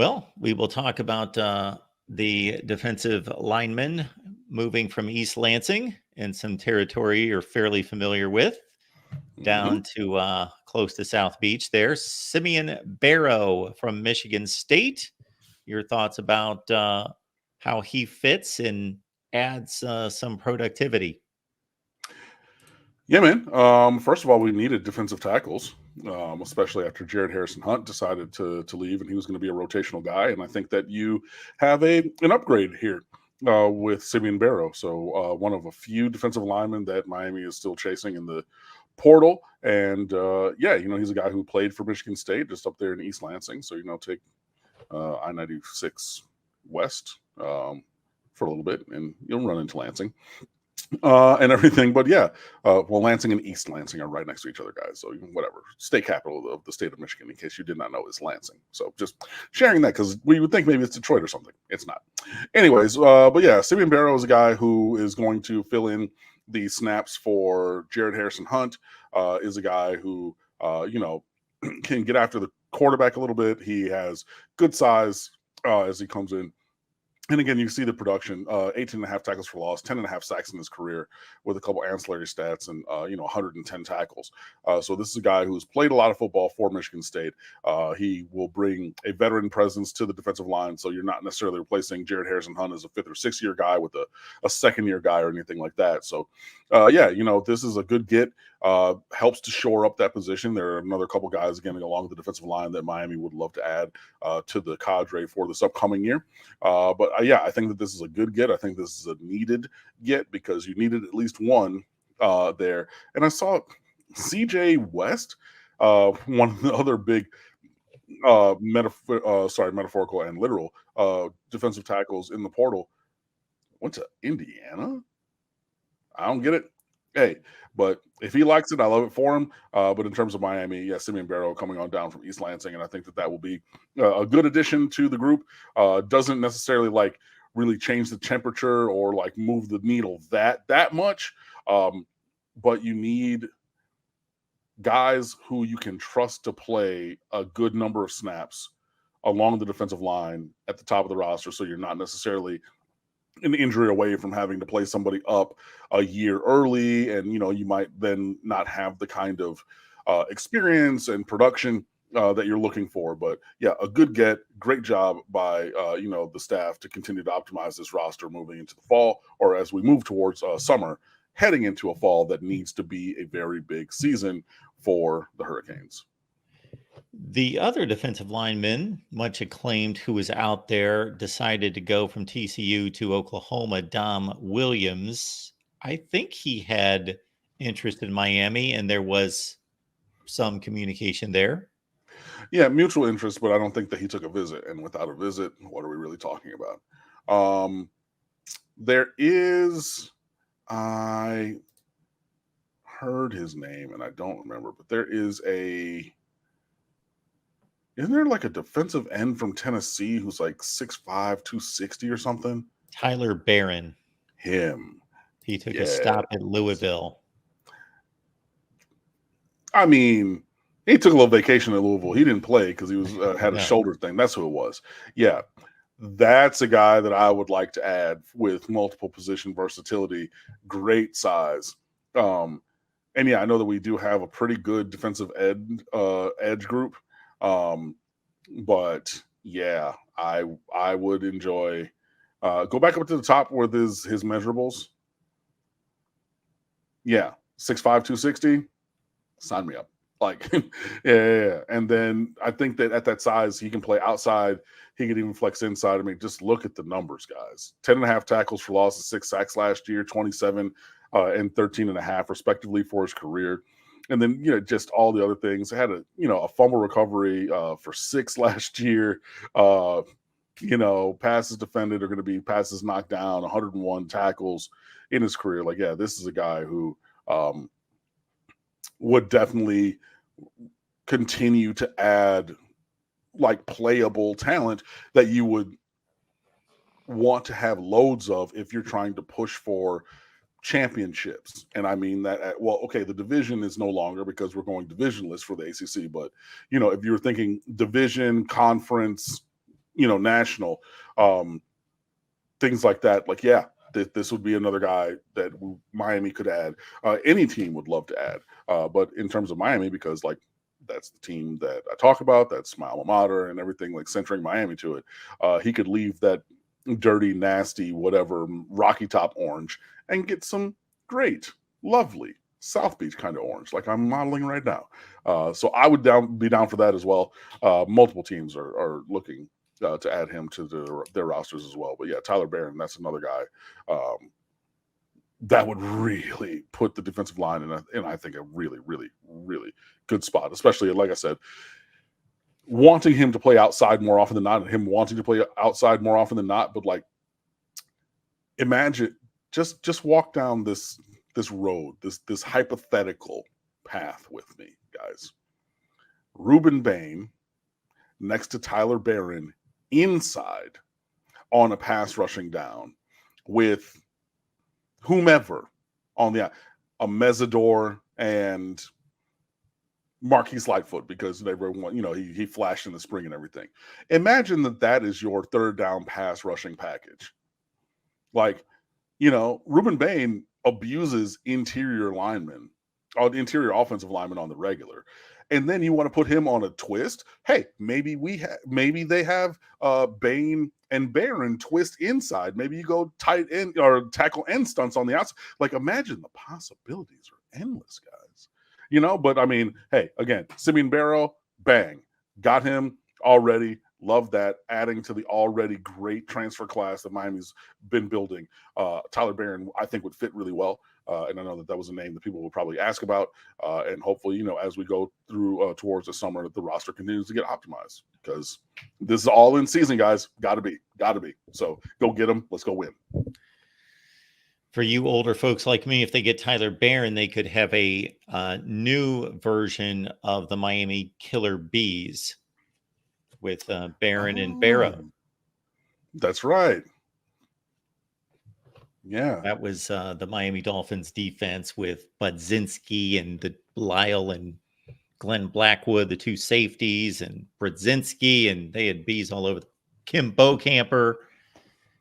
Well, we will talk about the defensive lineman moving from East Lansing and some territory you're fairly familiar with down to close to South Beach there. Simeon Barrow from Michigan State. Your thoughts about how he fits and adds some productivity? Yeah, man. First of all, we needed defensive tackles, especially after Jared Harrison Hunt decided to leave, and he was going to be a rotational guy. And I think that you have an upgrade here with Simeon Barrow. So one of a few defensive linemen that Miami is still chasing in the portal. And yeah, he's a guy who played for Michigan State, just up there in East Lansing. So take I-96 West for a little bit, and you'll run into Lansing. And everything. But yeah, well, Lansing and East Lansing are right next to each other, guys. So whatever, state capital of the state of Michigan, in case you did not know, is Lansing. So just sharing that, because we would think maybe it's Detroit or something. It's not. Anyways, but yeah, Simeon Barrow is a guy who is going to fill in the snaps for Jared Harrison Hunt. Is a guy who can get after the quarterback a little bit. He has good size as he comes in. And again, you see the production, 18 and a half tackles for loss, 10 and a half sacks in his career with a couple ancillary stats and, 110 tackles. So this is a guy who's played a lot of football for Michigan State. He will bring a veteran presence to the defensive line. So you're not necessarily replacing Jared Harrison Hunt as a 5th or 6th year guy with a second year guy or anything like that. So, yeah, this is a good get. Helps to shore up that position. There are another couple guys, again, along the defensive line that Miami would love to add to the cadre for this upcoming year. But yeah, I think that this is a good get. I think this is a needed get, because you needed at least one there. And I saw CJ West, one of the other big metaphorical and literal defensive tackles in the portal, went to Indiana. I don't get it. Hey, but if he likes it, I love it for him. But in terms of Miami, yeah, Simeon Barrow coming on down from East Lansing, and I think that will be a good addition to the group. Doesn't necessarily really change the temperature or move the needle that much. But you need guys who you can trust to play a good number of snaps along the defensive line at the top of the roster, so you're not necessarily an injury away from having to play somebody up a year early, and you might then not have the kind of experience and production that you're looking for. But yeah, a good get. Great job by the staff to continue to optimize this roster moving into the fall, or as we move towards summer, heading into a fall that needs to be a very big season for the Hurricanes. The other defensive lineman, much acclaimed, who was out there, decided to go from TCU to Oklahoma, Dom Williams. I think he had interest in Miami, and there was some communication there. Yeah, mutual interest, but I don't think that he took a visit. And without a visit, what are we really talking about? There is, I heard his name and I don't remember, but there is isn't there a defensive end from Tennessee who's 6'5", 260 or something? Tyler Barron. Him. He took a stop at Louisville. I mean, he took a little vacation at Louisville. He didn't play because he was had a shoulder thing. That's who it was. Yeah, that's a guy that I would like to add with multiple position versatility, great size. And yeah, I know that we do have a pretty good defensive edge group. But yeah, I would enjoy go back up to the top with his measurables. Yeah, 6'5", 260. Sign me up. Yeah. And then I think that at that size, he can play outside. He could even flex inside. I mean, just look at the numbers, guys. 10 and a half tackles for loss, 6 sacks last year, 27 and 13 and a half respectively for his career. And then, just all the other things. I had a fumble recovery for 6 last year. Passes defended are going to be passes knocked down, 101 tackles in his career. Yeah, this is a guy who would definitely continue to add playable talent that you would want to have loads of if you're trying to push for championships. And I mean that the division is no longer, because we're going divisionless for the ACC, but if you're thinking division, conference, national, things like that. Like, yeah, this would be another guy that Miami could add. Any team would love to add. But in terms of Miami, because like that's the team that I talk about, that's my alma mater and everything, like centering Miami to it. He could leave that dirty, nasty, whatever, Rocky Top orange and get some great, lovely South Beach kind of orange, like I'm modeling right now. So I would be down for that as well. Multiple teams are looking to add him to their rosters as well. But yeah, Tyler Barron, that's another guy that would really put the defensive line in I think, a really, really, really good spot, especially, like I said, wanting him to play outside more often than not, and him wanting to play outside more often than not. But like, imagine, just walk down this road, this hypothetical path with me, guys. Ruben Bain next to Tyler Barron inside on a pass rushing down with whomever on a Mesidor and Marquise Lightfoot, because everyone, he flashed in the spring and everything. Imagine that is your third down pass rushing package. Like, Ruben Bain abuses interior offensive linemen on the regular. And then you want to put him on a twist. Hey, maybe they have Bain and Barron twist inside. Maybe you go tight end or tackle end stunts on the outside. Like, imagine the possibilities are endless, guys. But I mean, hey, again, Simeon Barrow, bang, got him already. Love that. Adding to the already great transfer class that Miami's been building. Tyler Barron, I think, would fit really well. And I know that was a name that people will probably ask about. And hopefully, as we go through towards the summer, the roster continues to get optimized, because this is all in season, guys. Got to be. So go get them. Let's go win. For you older folks like me, if they get Tyler Barron, they could have a new version of the Miami Killer Bees with Barron and Barrow. That's right. Yeah. That was the Miami Dolphins defense with Budzinski and Lyle and Glenn Blackwood, the two safeties, and Brodzinski, and they had bees all over. Kim Bocamper,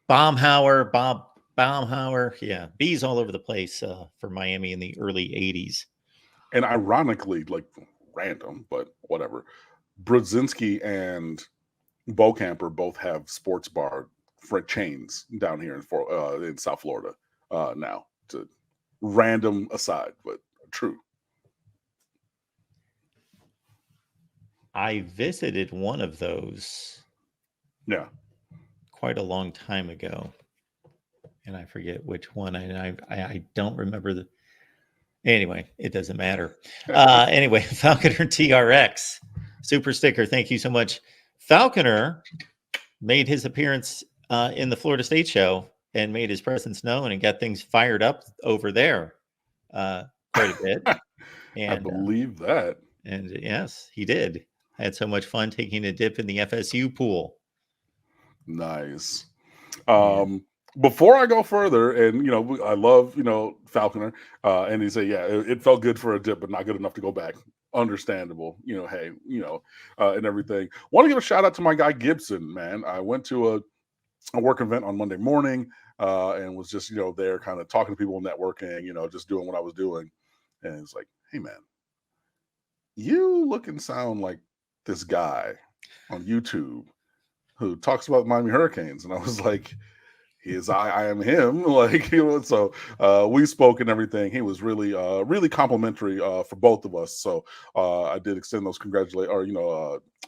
Bob Baumhauer. Yeah, bees all over the place for Miami in the early 80s. And ironically, like random, but whatever, Brodzinski and Bocamper both have sports bar chains down here in South Florida now. To random aside, but true. I visited one of those. Yeah. Quite a long time ago, and I forget which one. I don't remember Anyway, it doesn't matter. Anyway, Falconer TRX super sticker. Thank you so much. Falconer made his appearance in the Florida State show and made his presence known and got things fired up over there quite a bit. And I believe that. And yes, he did. I had so much fun taking a dip in the FSU pool. Nice. Before I go further, and I love Falconer, and he said, yeah, it felt good for a dip, but not good enough to go back. Understandable, hey, and everything. Want to give a shout out to my guy Gibson, man. I went to a work event on Monday morning, and was just there, kind of talking to people, networking, just doing what I was doing, and it's like, hey man, you look and sound like this guy on YouTube who talks about Miami Hurricanes. And I was like, I am him. Like, so we spoke and everything. He was really, really complimentary for both of us. So I did extend those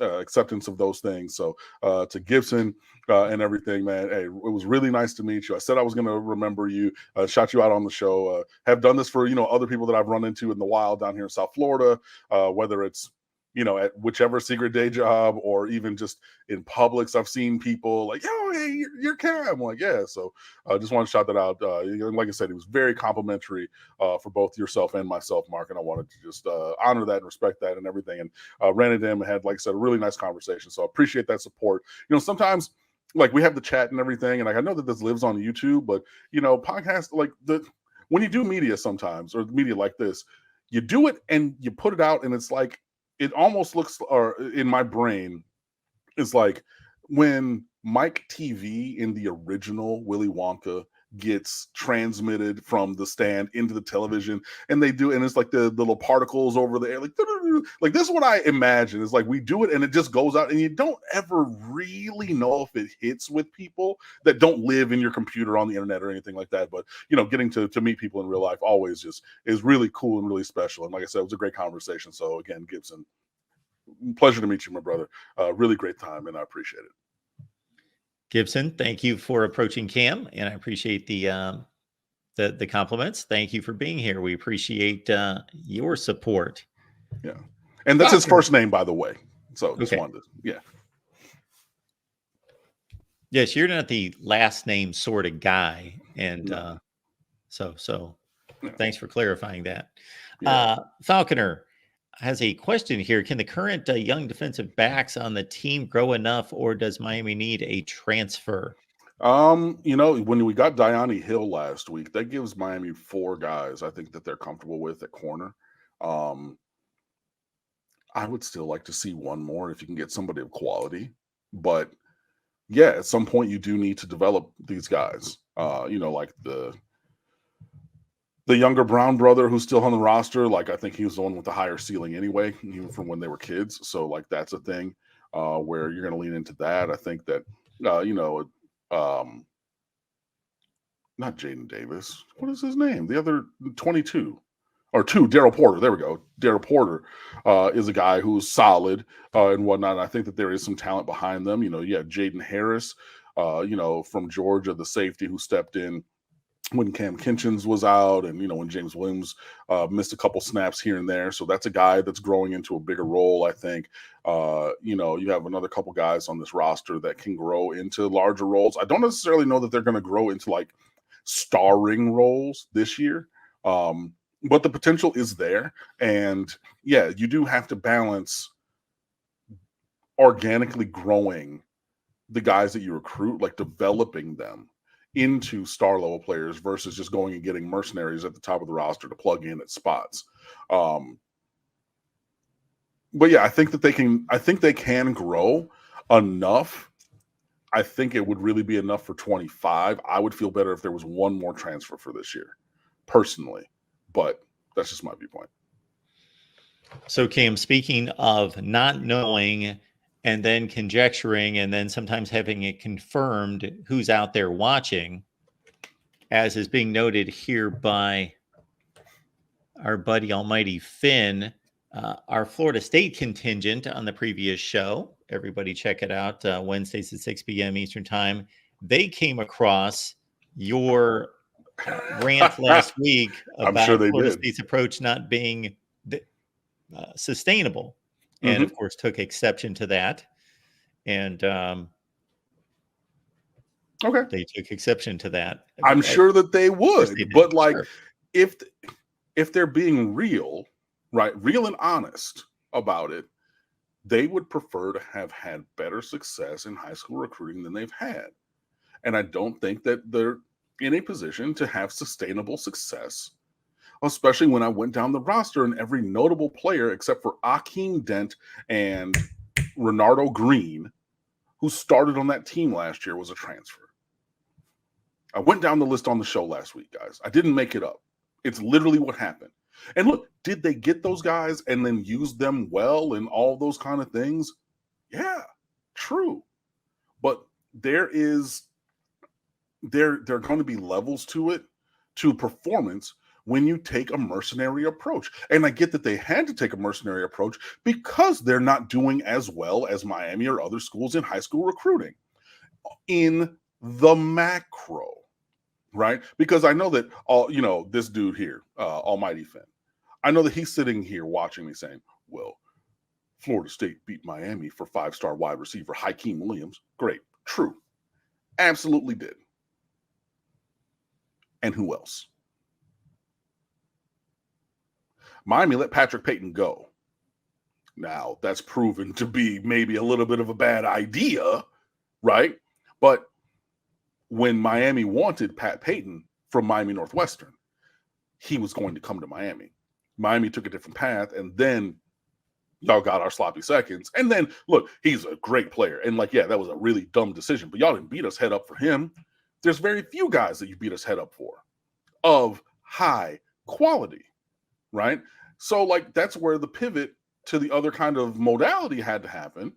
acceptance of those things. So to Gibson and everything, man, hey, it was really nice to meet you. I said I was going to remember you, shout you out on the show. Have done this for, other people that I've run into in the wild down here in South Florida, whether it's, at whichever secret day job or even just in Publix. I've seen people like, yo, hey, you're Cam. I'm like, yeah. So I just want to shout that out. Like I said, he was very complimentary for both yourself and myself, Mark. And I wanted to just honor that and respect that and everything. And ran into him and had, like I said, a really nice conversation. So I appreciate that support. Sometimes like we have the chat and everything. And like, I know that this lives on YouTube, but podcasts like when you do media sometimes, or media like this, you do it and you put it out and it's like, it almost looks, or in my brain, it's like when Mike TV in the original Willy Wonka gets transmitted from the stand into the television, and it's like the little particles over the air, like this is what I imagine. It's like we do it and it just goes out, and you don't ever really know if it hits with people that don't live in your computer on the internet or anything like that. But getting to meet people in real life always just is really cool and really special. And like I said, it was a great conversation. So again, Gibson, pleasure to meet you, my brother. Really great time, and I appreciate it. Gibson, thank you for approaching Cam, and I appreciate the compliments. Thank you for being here. We appreciate your support. Yeah, and that's his first name, by the way. So just wanted to, yeah. Yes, you're not the last name sort of guy, and No. so thanks for clarifying that. Yeah. Falconer has a question here. Can the current young defensive backs on the team grow enough, or does Miami need a transfer? When we got Diani Hill last week, that gives Miami 4 guys I think that they're comfortable with at corner. I would still like to see one more if you can get somebody of quality, but yeah, at some point you do need to develop these guys. Like the younger Brown brother who's still on the roster, like I think he was the one with the higher ceiling anyway, even from when they were kids. So like that's a thing where you're going to lean into that. I think that not Jaden Davis. What is his name? The other 22 or 2, Daryl Porter. There we go. Daryl Porter is a guy who's solid and whatnot. And I think that there is some talent behind them. You have Jaden Harris, from Georgia, the safety who stepped in when Cam Kinchins was out, and when James Williams missed a couple snaps here and there. So that's a guy that's growing into a bigger role, I think. You have another couple guys on this roster that can grow into larger roles. I don't necessarily know that they're going to grow into like starring roles this year, but the potential is there. And yeah, you do have to balance organically growing the guys that you recruit, like developing them into star level players versus just going and getting mercenaries at the top of the roster to plug in at spots. But yeah, I think they can grow enough. I think it would really be enough for 25. I would feel better if there was one more transfer for this year, personally, but that's just my viewpoint. So Cam, speaking of not knowing and then conjecturing and then sometimes having it confirmed who's out there watching, as is being noted here by our buddy Almighty Finn, our Florida State contingent on the previous show, everybody check it out, Wednesdays at 6 p.m. Eastern time. They came across your rant last week about Florida State's approach not being sustainable. And of course, took exception to that. And they took exception to that. I'm sure that they would, but like, sure. if they're being real, right, real and honest about it, they would prefer to have had better success in high school recruiting than they've had. And I don't think that they're in a position to have sustainable success, especially when I went down the roster and every notable player except for Akeem Dent and Renardo Green, who started on that team last year, was a transfer. I went down the list on the show last week, guys. I didn't make it up. It's literally what happened. And look, did they get those guys and then use them well and all those kind of things? Yeah, true. But there are going to be levels to performance when you take a mercenary approach. And I get that they had to take a mercenary approach because they're not doing as well as Miami or other schools in high school recruiting in the macro, right? Because I know that this dude here, Almighty Finn, I know that he's sitting here watching me saying, well, Florida State beat Miami for 5-star wide receiver Hakeem Williams. Great. True. Absolutely did. And who else? Miami let Patrick Payton go. Now, that's proven to be maybe a little bit of a bad idea, right? But when Miami wanted Pat Payton from Miami Northwestern, he was going to come to Miami. Miami took a different path, and then Y'all got our sloppy seconds. And then, look, he's a great player. And, like, yeah, that was a really dumb decision. But y'all didn't beat us head up for him. There's very few guys that you beat us head up for of high quality, right? So, like, that's where the pivot to the other kind of modality had to happen,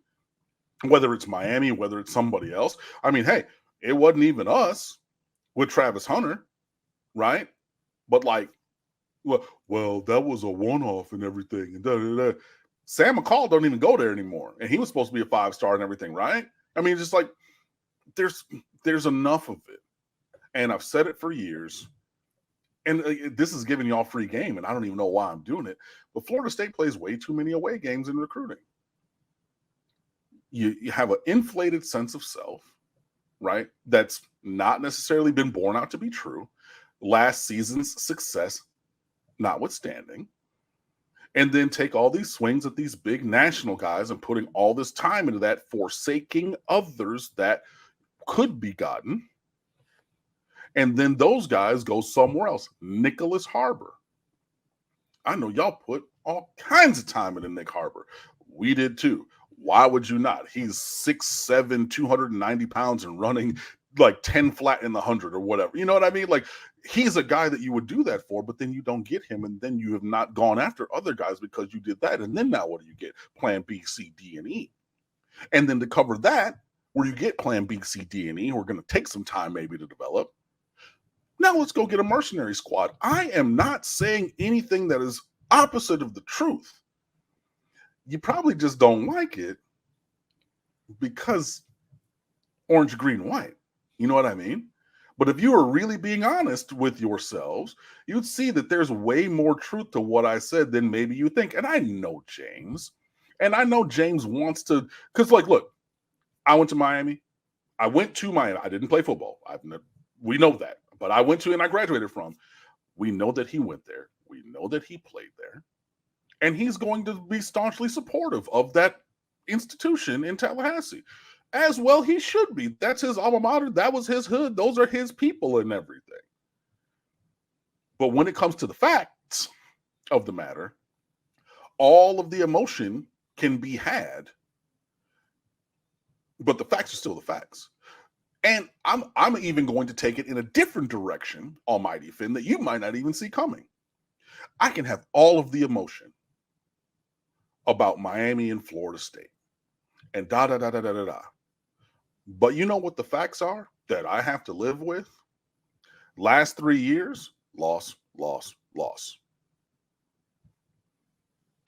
whether it's Miami, whether it's somebody else. I mean, hey, it wasn't even us with Travis Hunter, right? But, like, well, that was a one-off and everything. And da, da, da. Sam McCall don't even go there anymore. And he was supposed to be a 5-star and everything, right? I mean, just like there's enough of it. And I've said it for years. And this is giving y'all free game, and I don't even know why I'm doing it. But Florida State plays way too many away games in recruiting. You have an inflated sense of self, right? That's not necessarily been borne out to be true. Last season's success notwithstanding. And then take all these swings at these big national guys and putting all this time into that, forsaking others that could be gotten. And then those guys go somewhere else. Nicholas Harbor. I know y'all put all kinds of time into Nick Harbor. We did too. Why would you not? He's 6'7", 290 pounds and running like 10 flat in the 100 or whatever. You know what I mean? Like, he's a guy that you would do that for, but then you don't get him, and then you have not gone after other guys because you did that. And then now what do you get? Plan B, C, D, and E. And then to cover that, where you get plan B, C, D, and E, we're going to take some time maybe to develop. Now let's go get a mercenary squad. I am not saying anything that is opposite of the truth. You probably just don't like it because orange, green, white. You know what I mean? But if you were really being honest with yourselves, you'd see that there's way more truth to what I said than maybe you think. And I know James. And I know James wants to, because, like, look, I went to Miami. I didn't play football. We know that. But I went to and I graduated from. We know that he went there. We know that he played there. And he's going to be staunchly supportive of that institution in Tallahassee. As well he should be. That's his alma mater. That was his hood. Those are his people and everything. But when it comes to the facts of the matter, all of the emotion can be had, but the facts are still the facts. And I'm even going to take it in a different direction, Almighty Finn, that you might not even see coming. I can have all of the emotion about Miami and Florida State and da da da da da da da. But you know what the facts are that I have to live with? Last 3 years, loss, loss, loss.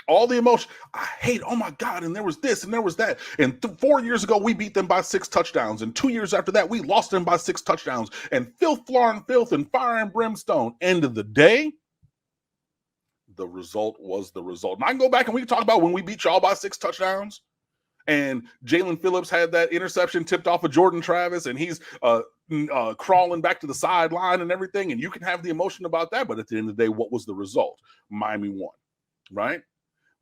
All the emotion. I hate, oh my God, and there was this and there was that. And 4 years ago, we beat them by 6 touchdowns. And 2 years after that, we lost them by 6 touchdowns. And filth, floor, and filth, and fire and brimstone. End of the day, the result was the result. And I can go back and we can talk about when we beat y'all by 6 touchdowns. And Jalen Phillips had that interception tipped off of Jordan Travis, and he's crawling back to the sideline and everything. And you can have the emotion about that. But at the end of the day, what was the result? Miami won, right?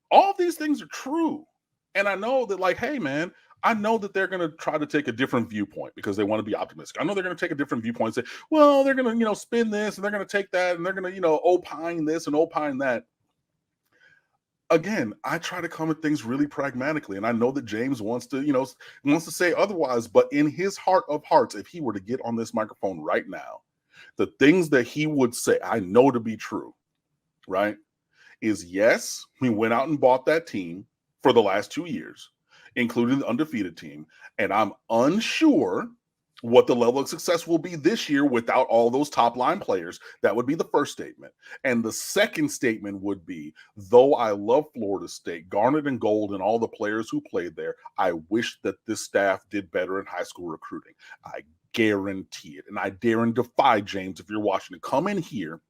All of these things are true. And I know that, like, hey, man, I know that they're going to try to take a different viewpoint because they want to be optimistic. I know they're going to take a different viewpoint and say, well, they're going to, spin this and they're going to take that and they're going to, opine this and opine that. Again, I try to come at things really pragmatically. And I know that James wants to say otherwise. But in his heart of hearts, if he were to get on this microphone right now, the things that he would say, I know to be true, right? Is yes, we went out and bought that team for the last 2 years, including the undefeated team. And I'm unsure what the level of success will be this year without all those top line players. That would be the first statement. And the second statement would be, though I love Florida State, Garnet and Gold, and all the players who played there, I wish that this staff did better in high school recruiting. I guarantee it. And I dare and defy, James, if you're watching, to come in here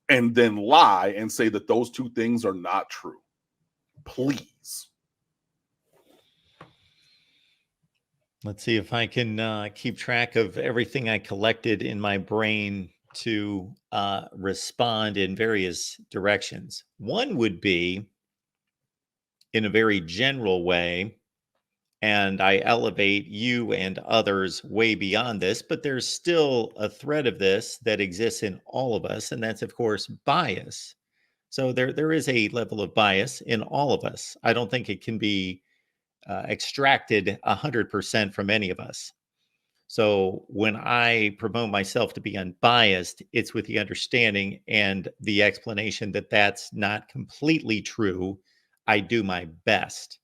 and then lie and say that those two things are not true. Please. Let's see if I can keep track of everything I collected in my brain to respond in various directions. One would be in a very general way, and I elevate you and others way beyond this, but there's still a thread of this that exists in all of us, and that's, of course, bias. So there is a level of bias in all of us. I don't think it can be extracted 100% from any of us. So when I promote myself to be unbiased, it's with the understanding and the explanation that that's not completely true. I do my best.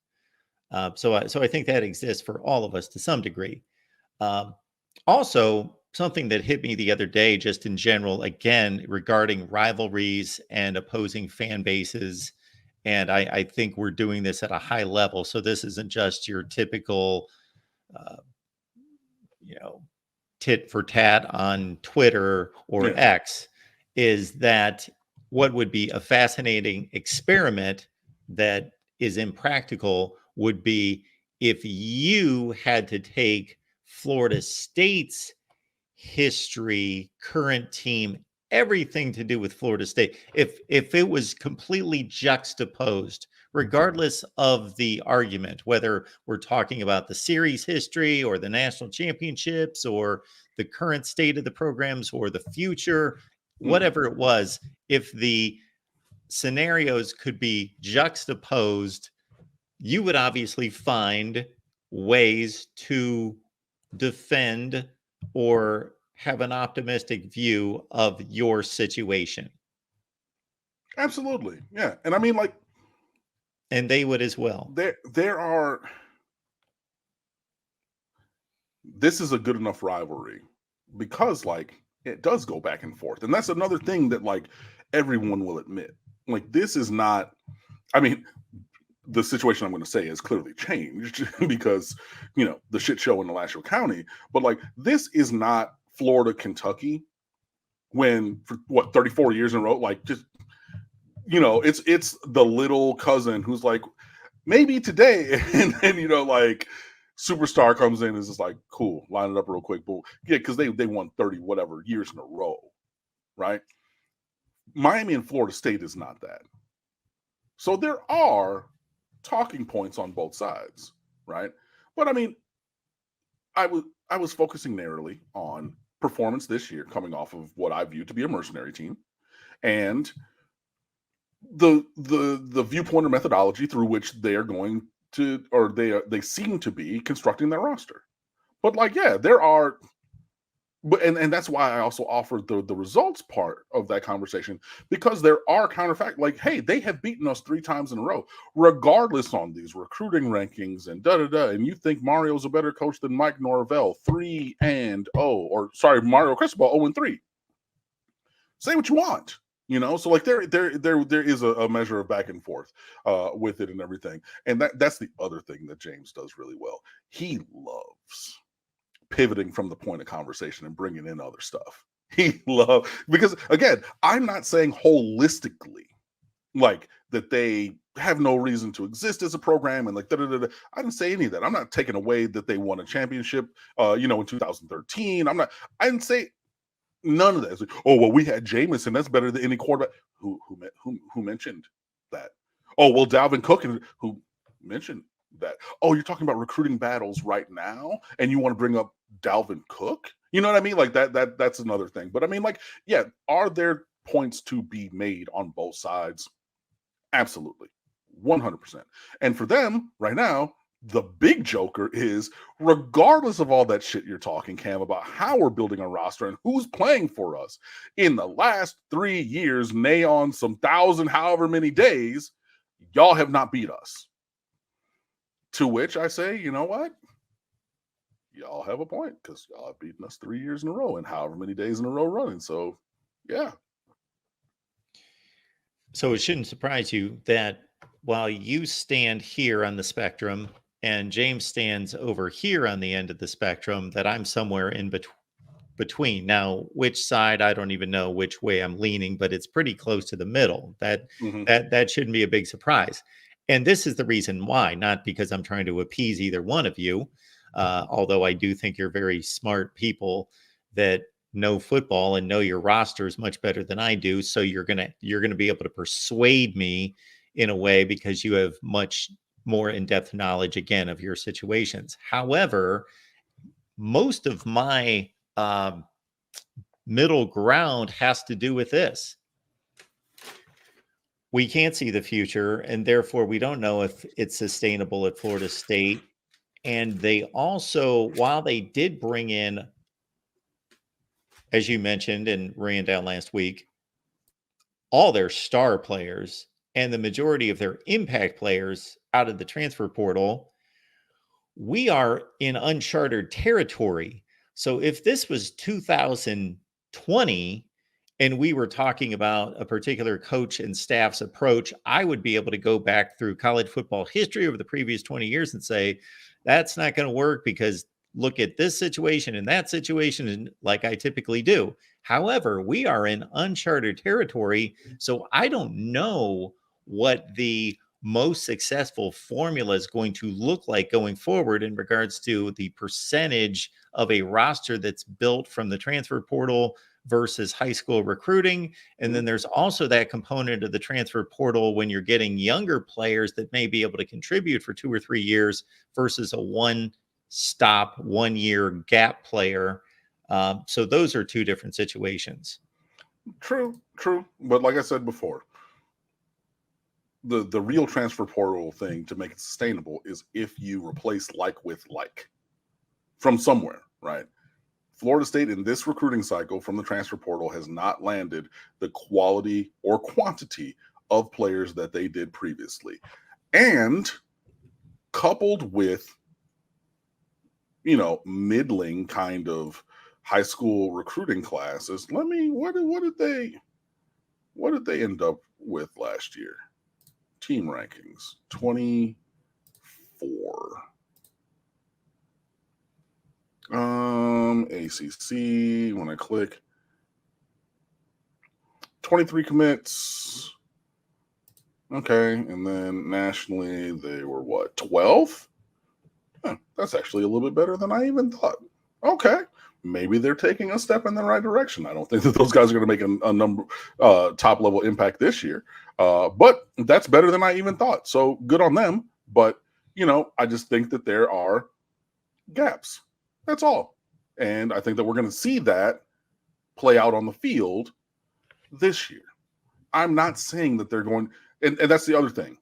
So I think that exists for all of us to some degree. Um, Also, something that hit me the other day, just in general, again, regarding rivalries and opposing fan bases. And I think we're doing this at a high level. So this isn't just your typical, uh, you know, tit for tat on Twitter or Yeah. X, is that what would be a fascinating experiment that is impractical would be if you had to take Florida State's history, current team, everything to do with Florida State. If it was completely juxtaposed, regardless of the argument, whether we're talking about the series history or the national championships or the current state of the programs or the future, whatever it was, if the scenarios could be juxtaposed, you would obviously find ways to defend or have an optimistic view of your situation. Absolutely. Yeah. And I mean, like, And they would as well. there are, this is a good enough rivalry because, like, it does go back and forth. And that's another thing that, like, everyone will admit. Like, this is not, I mean, the situation I'm going to say has clearly changed because, the shit show in Alachua County. But, like, this is not Florida, Kentucky, when for what 34 years in a row, like, just, it's the little cousin who's like, maybe today, and then, like, superstar comes in and is just like, cool, line it up real quick. But yeah, because they won 30 whatever years in a row, right? Miami and Florida State is not that. So there are talking points on both sides, right? But I mean, I was focusing narrowly on performance this year, coming off of what I view to be a mercenary team, and the viewpoint or methodology through which they are going to, or they seem to be constructing their roster. But, like, yeah, there are, but and that's why I also offered the results part of that conversation, because there are counterfact, like, hey, they have beaten us 3 times in a row, regardless on these recruiting rankings and da da da. And you think Mario's a better coach than Mike Norvell, 3-0, or sorry, Mario Cristobal 0-3. Say what you want. So, like, there is a measure of back and forth with it and everything. And that's the other thing that James does really well. He loves pivoting from the point of conversation and bringing in other stuff. He loves, because again, I'm not saying holistically, like, that they have no reason to exist as a program and, like, da, da, da, da. I didn't say any of that. I'm not taking away that they won a championship in 2013. I didn't say none of that. It's like, oh, well, we had Jameson. That's better than any quarterback. Who mentioned that? Oh, well, Dalvin Cook, who mentioned that? Oh, you're talking about recruiting battles right now, and you want to bring up Dalvin Cook? You know what I mean? Like, that's another thing. But I mean, like, yeah, are there points to be made on both sides? Absolutely, 100%. And for them right now, the big joker is, regardless of all that shit you're talking, Cam, about how we're building a roster and who's playing for us, in the last 3 years, nay on some thousand, however many days, y'all have not beat us. To which I say, you know what? Y'all have a point, because y'all have beaten us 3 years in a row and however many days in a row running. So, yeah. So it shouldn't surprise you that while you stand here on the spectrum and James stands over here on the end of the spectrum, that I'm somewhere in between. Now, which side, I don't even know which way I'm leaning, but it's pretty close to the middle. That shouldn't be a big surprise. And this is the reason why, not because I'm trying to appease either one of you, although I do think you're very smart people that know football and know your rosters much better than I do. So you're gonna be able to persuade me in a way because you have much more in-depth knowledge, again, of your situations. However, most of my middle ground has to do with this. we can't see the future, and therefore we don't know if it's sustainable at Florida State. And they also, while they did bring in, as you mentioned and ran down last week, all their star players and the majority of their impact players out of the transfer portal, we are in uncharted territory. So if this was 2020 and we were talking about a particular coach and staff's approach, I would be able to go back through college football history over the previous 20 years and say, that's not going to work because look at this situation and that situation, and like I typically do. However, we are in uncharted territory. So I don't know what the most successful formula is going to look like going forward in regards to the percentage of a roster that's built from the transfer portal versus high school recruiting. And then there's also that component of the transfer portal when you're getting younger players that may be able to contribute for 2 or 3 years versus a one-stop, 1-year gap player. So those are two different situations. True. But like I said before, the real transfer portal thing to make it sustainable is if you replace like with like from somewhere, right? Florida State in this recruiting cycle from the transfer portal has not landed the quality or quantity of players that they did previously. And coupled with, middling kind of high school recruiting classes, what did they end up with last year? Team rankings, 24. ACC, when I click, 23 commits. Okay, and then nationally, they were what, 12? That's actually a little bit better than I even thought. Okay, maybe they're taking a step in the right direction. I don't think that those guys are going to make a number top level impact this year, but that's better than I even thought. So good on them. But I just think that there are gaps. That's all. And I think that we're going to see that play out on the field this year. I'm not saying that they're going, and that's the other thing.